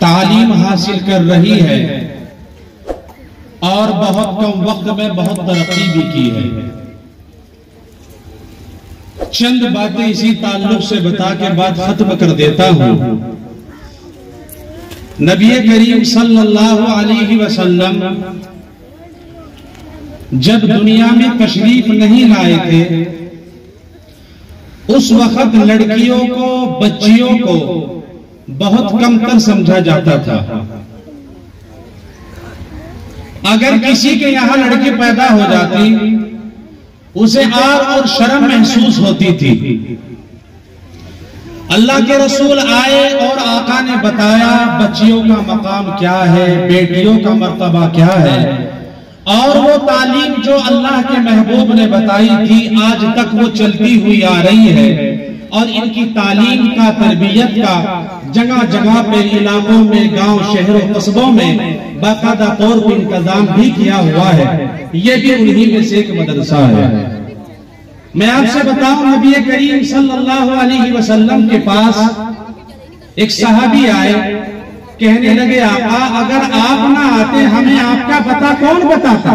तालीम हासिल कर रही है और बहुत कम वक्त में बहुत तरक्की भी की है। चंद बातें इसी ताल्लुक से बता के बात खत्म कर देता हूं। नबी करीम सल्लल्लाहु अलैहि वसल्लम जब दुनिया में तशरीफ नहीं लाए थे, उस वक्त लड़कियों को, बच्चियों को बहुत कमतर समझा जाता था। अगर किसी के यहां लड़की पैदा हो जाती, उसे आर और शर्म महसूस होती थी। अल्लाह के रसूल आए और आका ने बताया बच्चियों का मकाम क्या है, बेटियों का मर्तबा क्या है, और वो तालीम जो अल्लाह के महबूब ने बताई थी आज तक वो चलती हुई आ रही है। और इनकी तालीम का, तरबियत का जगह जगह पे इलाकों में, गांव, शहरों, कस्बों में बाकायदा तौर पर इंतजाम भी किया हुआ है। ये भी उन्हीं में से एक मदरसा है। मैं आपसे बताऊं, नबी करीम सल्लल्लाहु अलैहि वसल्लम के पास एक सहाबी आए, कहने लगे आका अगर आप ना आते हमें आपका पता कौन बताता?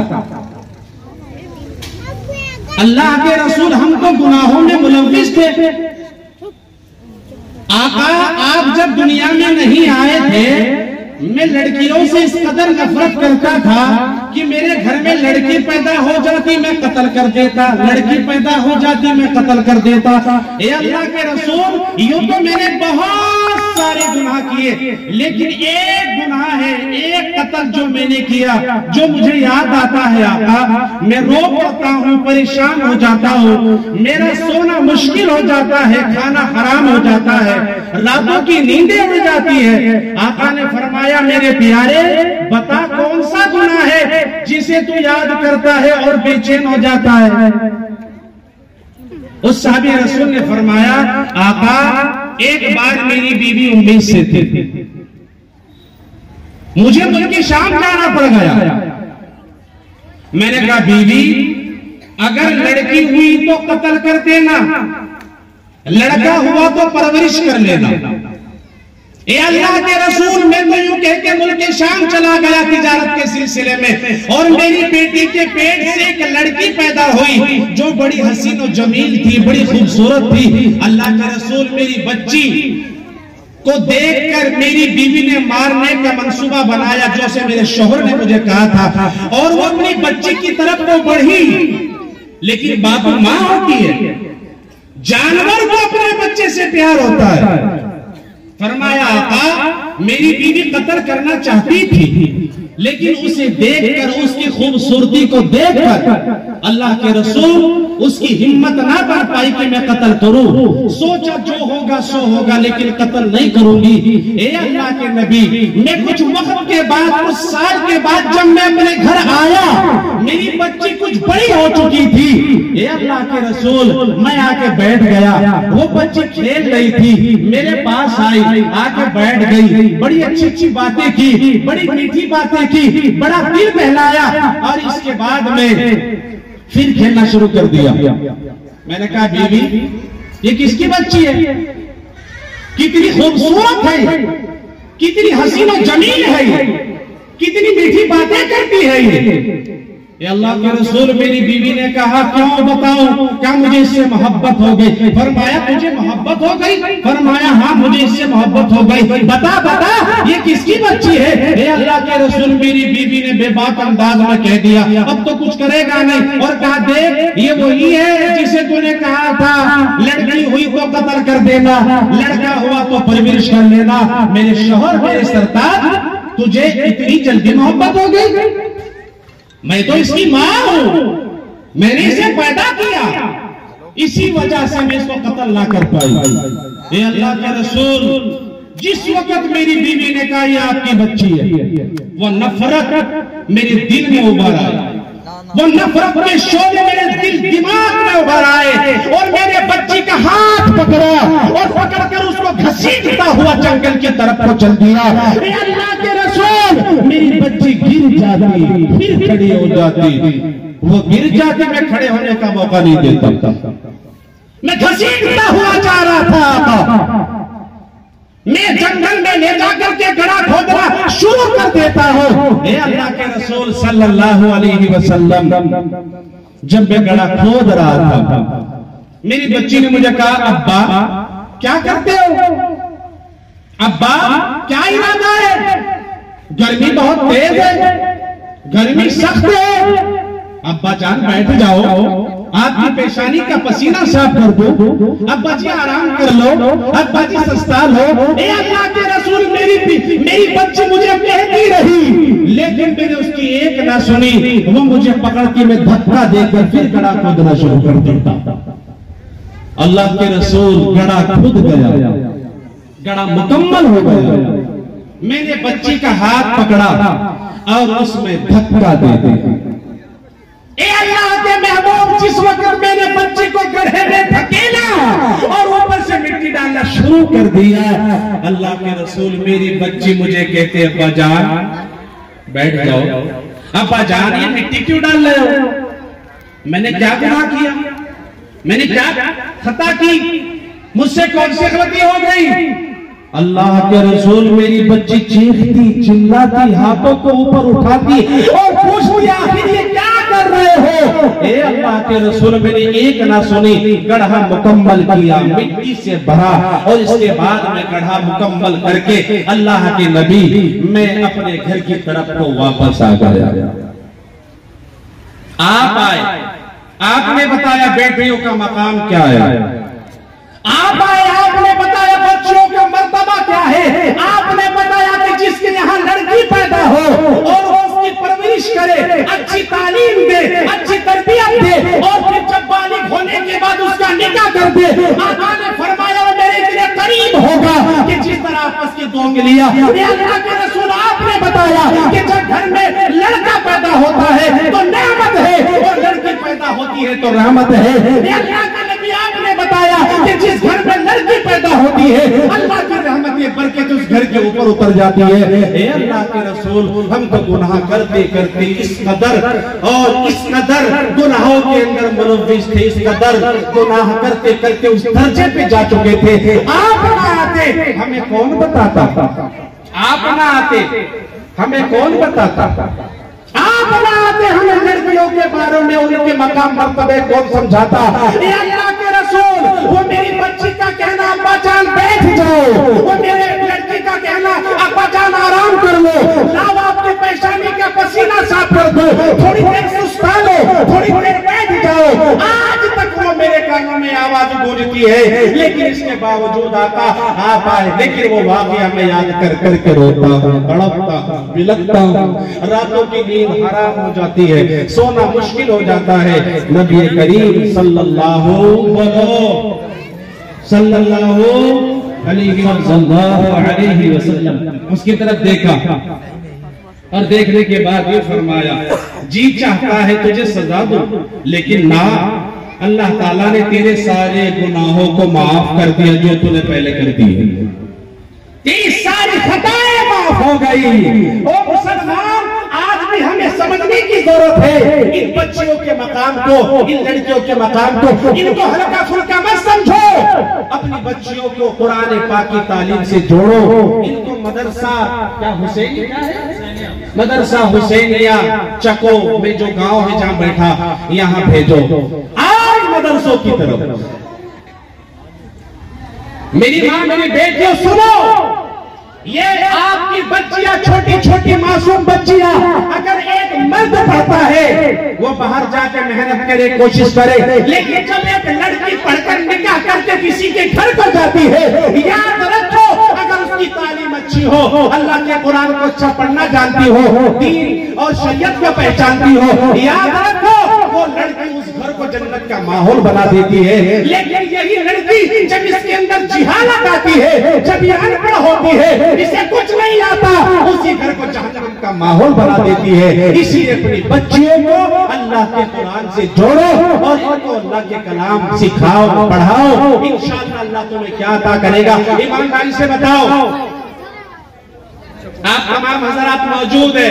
अल्लाह के रसूल हम तो गुनाहों में मुलव्विस थे। आका आप जब दुनिया में नहीं आए थे, मैं लड़कियों से इस कदर नफरत करता था कि मेरे घर में लड़की पैदा हो जाती मैं कत्ल कर देता, लड़की पैदा हो जाती मैं कत्ल कर देता। ए अल्लाह के रसूल, यूं तो मैंने बहुत सारे गुनाह किए, लेकिन एक गुनाह है, एक कत्ल जो मैंने किया, जो मुझे याद आता है आका, मैं रो पड़ता हूँ, परेशान हो जाता हूँ, मेरा सोना मुश्किल हो जाता है, खाना हराम हो जाता है, रातों की नींदें उड़ जाती है। आका ने फरमाया मेरे प्यारे बता कौन सा गुनाह है जिसे तू याद करता है और बेचैन हो जाता है? उस साहबी रसूल ने फरमाया आका एक बार मेरी बीवी उम्मीद से थी, मुझे मुल्क शाम जाना पड़ गया। मैंने कहा बीवी अगर लड़की हुई तो कत्ल कर देना, लड़का हुआ तो परवरिश कर लेना। ए अल्लाह के रसूल, मैं तो यूं कह के मुल्क शाम चला गया तिजारत के सिलसिले में, और मेरी बेटी के पेट से एक लड़की पैदा हुई जो बड़ी हसीन और जमील थी, बड़ी खूबसूरत थी। अल्लाह के रसूल मेरी बच्ची को देखकर मेरी बीवी ने मारने का मंसूबा बनाया, जैसे मेरे शौहर ने मुझे कहा था, और वो अपनी बच्ची की तरफ तो बढ़ी, लेकिन बाप मां होती है, जानवर को अपने बच्चे से प्यार होता है। फरमाया आका मेरी बीवी कत्ल करना चाहती थी, लेकिन उसे देखकर, उसकी खूबसूरती को देखकर अल्लाह के रसूल उसकी हिम्मत ना कर पाई कि मैं कत्ल करूं। सोचा जो होगा सो होगा, लेकिन कत्ल नहीं करूंगी। ए अल्लाह के नबी, मैं कुछ वक्त के बाद, कुछ साल के बाद जब मैं अपने घर आया, मेरी बच्ची कुछ बड़ी हो चुकी थी। ए अल्लाह के रसूल, मैं आके बैठ गया, वो बच्ची खेल रही थी, मेरे पास आई, आके बैठ गई, बड़ी अच्छी अच्छी बातें की, बड़ी मीठी बातें की, बड़ा दिल बहलाया, और इसके बाद में फिर खेलना शुरू कर दिया। मैंने कहा बीवी ये किसकी बच्ची है? कितनी खूबसूरत है, कितनी हसीन और जमील है, कितनी मीठी बातें करती है ये अल्लाह के रसूल। मेरी बीवी ने कहा क्यों बताओ, क्या मुझे इससे मोहब्बत हो गई? फरमाया तुझे मोहब्बत हो गई? फरमाया हाँ मुझे इससे मोहब्बत हो गई। बता बता ये किसकी बच्ची है? ए अल्लाह के रसूल, मेरी बीवी ने बेबाक अंदाज में कह दिया, अब तो कुछ करेगा नहीं, और कहा देख ये वही है जिसे तूने कहा था लड़की हुई तो कत्ल कर देना, लड़का हुआ तो परवरिश कर लेना। मेरे शौहर, मेरे सरताज, तुझे इतनी जल्दी मोहब्बत हो गई? मैं तो इसकी मां हूं, मैंने इसे पैदा किया, इसी वजह से मैं इसको कत्ल ना कर पाई। ये अल्लाह के रसूल, जिस वक्त मेरी बीवी ने कहा ये आपकी बच्ची है, वो नफरत मेरे दिल में उभर आए, वो नफरत के शोले मेरे दिल दिमाग में उभर आए, और मेरे बच्ची का हाथ पकड़ा और पकड़कर उसको घसीटता हुआ जंगल की तरफ को चल दिया। अल्लाह के रसूल, मेरी बच्ची गिर जाती, फिर खड़ी हो जाती, वो गिर जाती, मैं खड़े होने का मौका नहीं देता, मैं घसीटता हुआ जा रहा था। मैं जंगल में ले जाकर के गड़ा खोदना शुरू कर देता हूँ। ए अल्लाह के रसूल सल्लल्लाहु अलैहि वसल्लम, जब मैं गड़ा खोद रहा था, मेरी बच्ची ने मुझे कहा, अब्बा क्या करते हो? अब्बा क्या इरादा है? गर्मी बहुत तेज है, गर्मी सख्त है। अब्बा जान बैठ जाओ, आपकी पेशानी का पसीना साफ कर दो, अब्बा जी आराम कर लो, अब्बा जी सस्ता लो। ए अल्लाह के रसूल, मेरी बच्ची मुझे कहती रही, लेकिन मैंने उसकी एक ना सुनी। वो मुझे पकड़ के मैं धक्का देकर फिर गड़ा खोदना शुरू कर देता। अल्लाह के रसूल गड़ा खुद गया, गड़ा मुकम्मल हो गया। मैंने बच्ची का हाथ पकड़ा और उसमें धक्का दे दिया। ए अल्लाह के महबूब, जिस वक्त मैंने बच्चे को गड्ढे में धकेला और ऊपर से मिट्टी डालना शुरू कर दिया, अल्लाह के रसूल मेरी बच्ची मुझे कहते, अब्बा जान बैठ जाओ। अब्बा जान ये मिट्टी क्यों डाल रहे हो? मैंने क्या गुनाह किया? मैंने क्या खता की? मुझसे कौन सी गलती हो गई? अल्लाह के रसूल मेरी बच्ची चीखती चिल्लाती, हाथों को ऊपर उठाती और पूछती, आखिर ये क्या कर रहे हो? ए अल्लाह के रसूल, मैंने एक ना सुनी, गड्ढा मुकम्मल किया, मिट्टी से भरा और इसके बाद में गड्ढा मुकम्मल करके अल्लाह के नबी मैं अपने घर की तरफ को वापस आ गया। आप आए, आपने बताया बेटियों का मकाम क्या है, आप आए, आपने बताया बच्चों का मर्तबा क्या है, आपने बताया कि जिसके यहाँ लड़की पैदा हो और उसकी परवरिश करे, अच्छी तालीम दे, अच्छी तरबियत दे और फिर जब बालिग होने के बाद उसका निकाह कर दे। आका ने फरमाया मेरे लिए करीब होगा कि जिस तरह आपस की दो उंगलियां। अल्लाह के रसूल, आपने बताया कि जब घर में लड़का पैदा होता है तो नेमत है और लड़की पैदा होती है तो रहमत है। अल्लाह के नबी, आपने बताया कि जिस घर में लड़की पैदा होती है अल्लाह की रहमत की बरकत उस घर के ऊपर उतर जाती है। ए अल्लाह के रसूल, हम तो गुनाह करते करते इस कदर गुनाहों के अंदर मुलव्विस थे, इस कदर गुनाह करते करते उस दर्जे पे जा चुके थे। आप ना आते हमें कौन बताता? आप ना आते हमें कौन बताता? आप ना आते हमें लड़कियों के बारे में उनके मकाम मर्तबे कौन समझाता? अल्लाह के रसूल, वो मेरी बच्ची का कहना अब्बा जान बैठ जाओ, वो मेरे लड़की का कहना अब्बा जान आराम कर लो, लाओ आपके पेशानी का पसीना साफ कर दो, थोड़ी देर सुस्ता लो, थोड़ी देर बैठ जाओ। आज तक वो मेरे कानों में आवाज गूंजती है, लेकिन इसके बावजूद आता आप आए, लेकिन वो वाकया मैं याद कर करके रोता हूँ, तड़पता हूँ, बिलखता हूँ, रातों की नींद हराम हो जाती है, सोना मुश्किल हो जाता है। नबी करीम सल्लल्लाहु अलैहि वसल्लम उसकी तरफ देखा और देखने के बाद ये फरमाया, जी चाहता है तुझे सजा दो, लेकिन ना, अल्लाह ताला ने तेरे सारे गुनाहों को माफ कर दिया जो तूने पहले कर दिए, तेरी सारी खताएं माफ हो गई। ओ मुसलमान, आज भी हमें समझने की जरूरत है इन बच्चियों के मकाम को, इन लड़कियों के मकाम को, इनको हल्का फुल्का मत समझो। अपनी बच्चियों को कुरान पाक की तालीम से जोड़ो, इनको मदरसा क्या हुसैनिया है, मदरसा हुसैनिया चको में जो गांव है जहां बैठा, यहां भेजो। आज मदरसों की तरफ मेरी मां, मेरी बेटियों सुनो, ये आपकी बच्चियां, छोटी छोटी मासूम बच्चियां, अगर एक मर्द पढ़ता है वो बाहर जाकर मेहनत करे, कोशिश करे, लेकिन जब एक लड़की पढ़कर निकाह करके किसी के घर को जाती है, याद रखो, अगर उसकी तालीम अच्छी हो, अल्लाह के कुरान को अच्छा पढ़ना जानती हो, दीन और शरीयत को पहचानती हो, याद रखो वो लड़की उस घर को जन्नत का माहौल बना देती है। लेकिन यही लड़की जब इसके अंदर जिहालत आती है, जब ये अनपढ़ होती है, इसे कुछ नहीं आता, उसी घर को जहन्नम का माहौल बना देती है। इसीलिए अपनी बच्चियों को अल्लाह के कुरान से जोड़ो और इनको अल्लाह के कलाम सिखाओ, पढ़ाओ, इंशाअल्लाह अल्लाह तुम्हें क्या अता करेगा। ईमानदारी से बताओ, आप तमाम हजरात मौजूद है,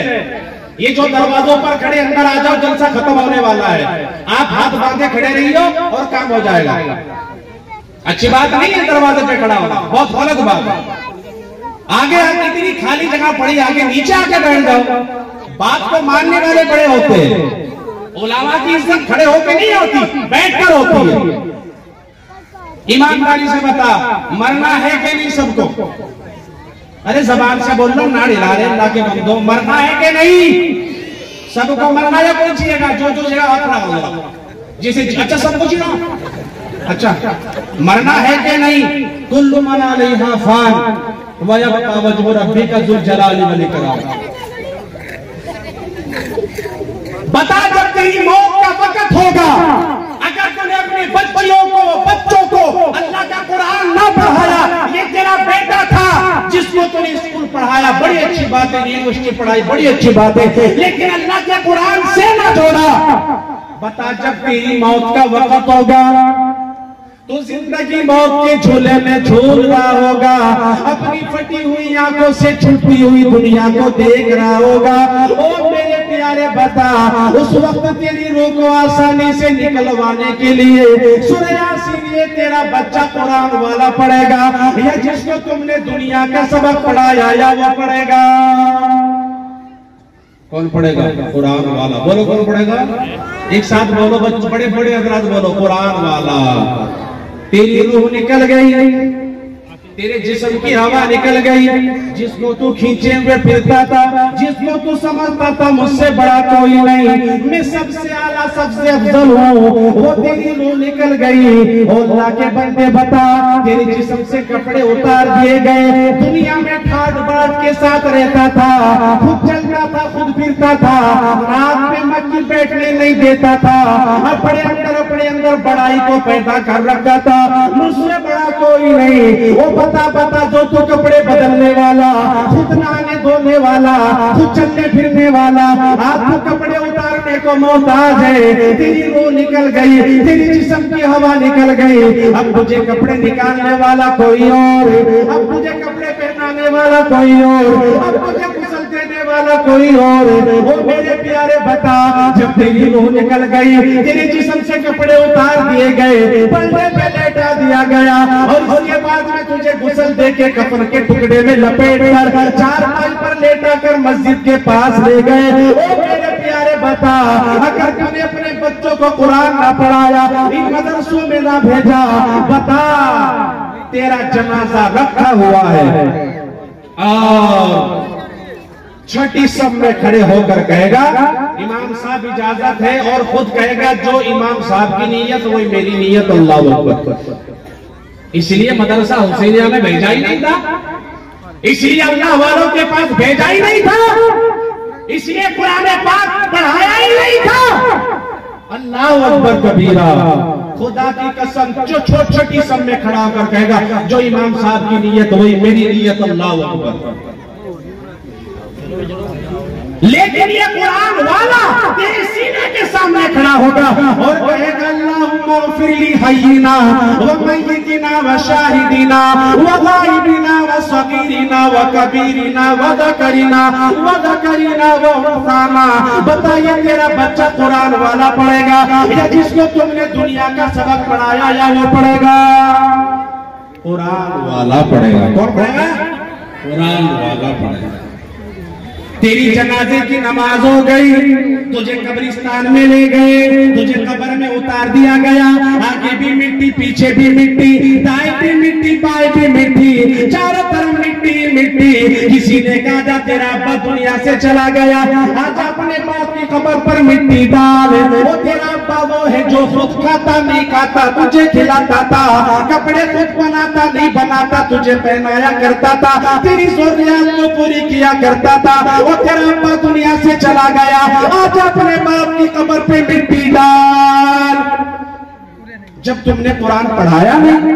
ये जो दरवाजों पर खड़े, अंदर आ जाओ, जलसा खत्म होने वाला है, आप हाथ बांधे खड़े रहिए और काम हो जाएगा। अच्छी बात नहीं है दरवाजे पे खड़ा होना, बहुत गलत बात है। आगे इतनी खाली जगह पड़ी, आगे नीचे आके बैठ जाओ। बात को मानने वाले बड़े होते हैं। उलामा की इज्जत खड़े होके नहीं होती, बैठकर होती है। ईमानदारी से बता, मरना है कि नहीं सबको? अरे जबान से बोल लो ना, हिला रहे अल्लाह के बंदो, मरना है कि नहीं? सबको मरना या कोई चाहिएगा? जो जो जगह हाथ खड़ा होगा जिसे, अच्छा सबको चाहिए। अच्छा मरना है कि नहीं? कुल्लु मन अलैहा फान व यबका वजहु रब्बिका ज़ुल जलाली वल इकराम। बता, जब तेरी मौत का वक्त होगा, अगर तूने अपने बच्चों को अल्लाह का कुरान ना पढ़ाया, ये तेरा बेटा था जिसको तूने स्कूल पढ़ाया, बड़ी अच्छी बात है, यूनिवर्सिटी पढ़ाई, बड़ी अच्छी बात है, लेकिन अल्लाह के कुरान से ना जोड़ा। बता, जब तेरी मौत का वक्त होगा तो जिंदगी मौत के झूले में झूल रहा होगा, अपनी फटी हुई आंखों से छुपी हुई दुनिया को देख रहा होगा। ओ मेरे प्यारे बता, उस वक्त तेरी रूह को आसानी से निकलवाने के लिए सूरह यासीन ये तेरा बच्चा कुरान वाला पढ़ेगा, या जिसको तुमने दुनिया का सबक पढ़ाया या वो पढ़ेगा? कौन पढ़ेगा? कुरान वाला। बोलो कौन पढ़ेगा? एक साथ बोलो बच्चे, बड़े बड़े हजरात बोलो, कुरान वाला। तेरी रूह निकल गई, तेरे जिस्म की हवा निकल गई, जिसको तू खींचे हुए फिरता था, जिसको तू समझता था मुझसे बड़ा कोई नहीं, मैं सबसे आला सबसे अफजल हूँ, वो तेरी रूह निकल गई। और अल्लाह के बंदे बता, तेरे जिस्म से कपड़े उतार दिए गए, दुनिया में ठाट बाट के साथ रहता था, खुद चलता था, खुद फिरता था, रात में मक्खी बैठने नहीं देता था, अपने अंदर बड़ाई को पैदा कर रखा था, मुझसे बड़ा कोई नहीं। वो बता जो तू कपड़े बदलने वाला, खुद नहाने धोने वाला, खुद चलने फिरने वाला, आज तू कपड़े उतारने को मोहताज है। तेरी रूह निकल गई, तेरी जिस्म की हवा निकल गई, अब तुझे कपड़े निकालने वाला कोई और, अब तुझे कपड़े पहनाने वाला कोई और, अब तुझे गुस्ल देने वाला कोई और। वो मेरे प्यारे बता, जब तेरी रूह निकल गई, तेरे जिस्म से कपड़े उतार दिए गए, पर्दे पे लेटा दिया गया, और उसके बाद में तुझे गुस्ल दे के कफन के टुकड़े में लपेट कर चारपाई पर लेटा कर मस्जिद के पास ले गए। ओ मेरे प्यारे बता, अगर तूने अपने बच्चों को कुरान ना पढ़ाया, इन मदरसों में ना भेजा, बता तेरा जनाजा रखा हुआ है और छठी सब में खड़े होकर कहेगा इमाम साहब इजाजत है, और खुद कहेगा जो इमाम साहब की नीयत वही मेरी नीयत, अल्लाह अकबर। इसलिए मदरसा हुसैनिया में भेजा ही नहीं था, इसलिए अल्लाह वालों के पास भेजा ही नहीं था, इसलिए कुरान पाक पढ़ाया ही नहीं था। अल्लाह अकबर कबीरा, खुदा की कसम, जो छोटी सब में खड़ा होकर कहेगा जो इमाम साहब की नीयत वही मेरी नीयत, अल्लाह अकबर। लेकिन ये कुरान वाला तेरे सीने के सामने खड़ा होगा और कहेगा अल्लाहुम्मा ग़फ़िरली हय्यिना व मय्यितिना व शाहिदिना व गाइबिना व सगीरिना व कबीरिना व ज़करिना व उन्साना। बताइए तेरा बच्चा कुरान वाला पढ़ेगा या जिसको तुमने दुनिया का सबक पढ़ाया या वो पढ़ेगा? कुरान वाला पढ़ेगा। कौन पढ़ेगा? कुरान वाला पढ़ेगा। तेरी जनाजे की नमाज हो गई, तुझे कब्रिस्तान में ले गए, तुझे कब्र में उतार दिया गया, आगे भी मिट्टी पीछे भी मिट्टी, दाएं भी मिट्टी बाएं भी मिट्टी, चारों तरफ मिट्टी मिट्टी। किसी ने कहा जा तेरा अब्बा दुनिया से चला गया, आज अपने बाप की कब्र पर मिट्टी डाल। वो तेरा अब्बा वो है जो खुद खाता नहीं खाता, तुझे खिलाता था, कपड़े खुद बनाता नहीं बनाता, तुझे पहनाया करता था, तेरी ज़रूरियात को पूरी किया करता था। तेरा अब्बा दुनिया से चला गया, आज अपने बाप की कब्र पे मिट्टी डाल। जब तुमने कुरान पढ़ाया नहीं,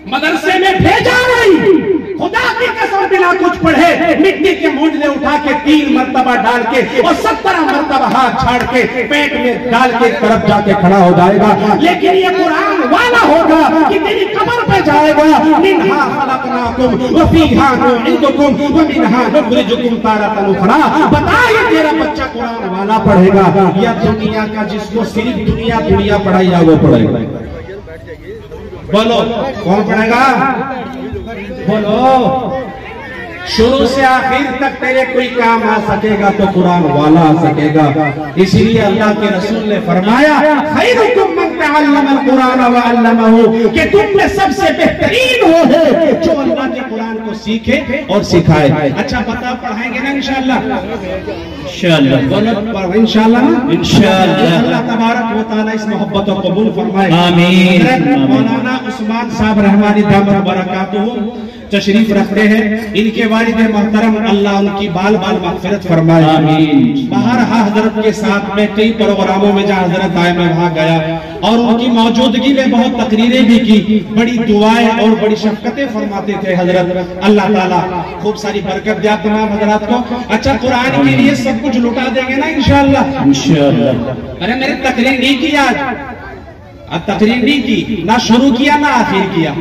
मदरसे में भेजा नहीं, खुदा की कसम बिना कुछ पढ़े मिट्टी के मूंढले उठा के 3 मरतबा डाल के और 17 मरतबा हाथ छाड़ के पेट में डाल के तरफ जाके खड़ा हो जाएगा। लेकिन ये कुरान वाला होगा कि तेरी कब्र पे जाएगा, मिन्हा खलकनाकुम व फीहा नुईदुकुम व मिन्हा नुखरिजुकुम तारतन उखरा। बताइए तेरा बच्चा कुरान वाला पढ़ेगा या दुनिया का जिसको सिर्फ दुनिया पढ़ाई या वो पढ़ेगा? बोलो कौन पढ़ेगा? बोलो। शुरू से आखिर तक तेरे कोई काम आ सकेगा तो कुरान वाला आ सकेगा। इसीलिए अल्लाह के रसूल ने फरमाया खैरुकुम मन तअल्लमल कुरान व अल्लमहु, कि तुम में सबसे बेहतरीन वो है जो अल्लाह के कुरान को सीखे और सिखाए। अच्छा बता पढ़ाएंगे ना इंशाअल्लाह? इंशाअल्लाह इंशाअल्लाह। अल्लाह तबारक व तआला इस मोहब्बत को कबूल फरमाए। आमीन। मौलाना उस्मान साहब रहमानी दामत बरकातुहू तशरीफ रखते हैं। इनके वालिद मोहतरम अल्लाह उनकी बाल बाल मग़फ़िरत फरमाए। आमीन। बाहर हजरत के साथ में कई प्रोग्रामों में जहाँ हजरत आए मैं वहाँ गया और उनकी मौजूदगी में बहुत तकरीरें भी की, बड़ी दुआएं और बड़ी शफ़क़तें फरमाते थे हजरत। अल्लाह ताला खूब सारी बरकत दिया तमाम हजरात को। अच्छा कुरान के लिए सब कुछ लुटा देंगे ना इंशाअल्लाह? इंशाअल्लाह। अरे मेरी तकरीर नहीं की आज तकरीर नहीं की, ना शुरू किया ना आखिर किया,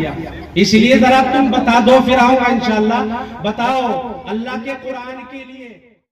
इसलिए जरा तुम बता दो फिर आऊंगा इंशाअल्लाह। बताओ अल्लाह के कुरान के लिए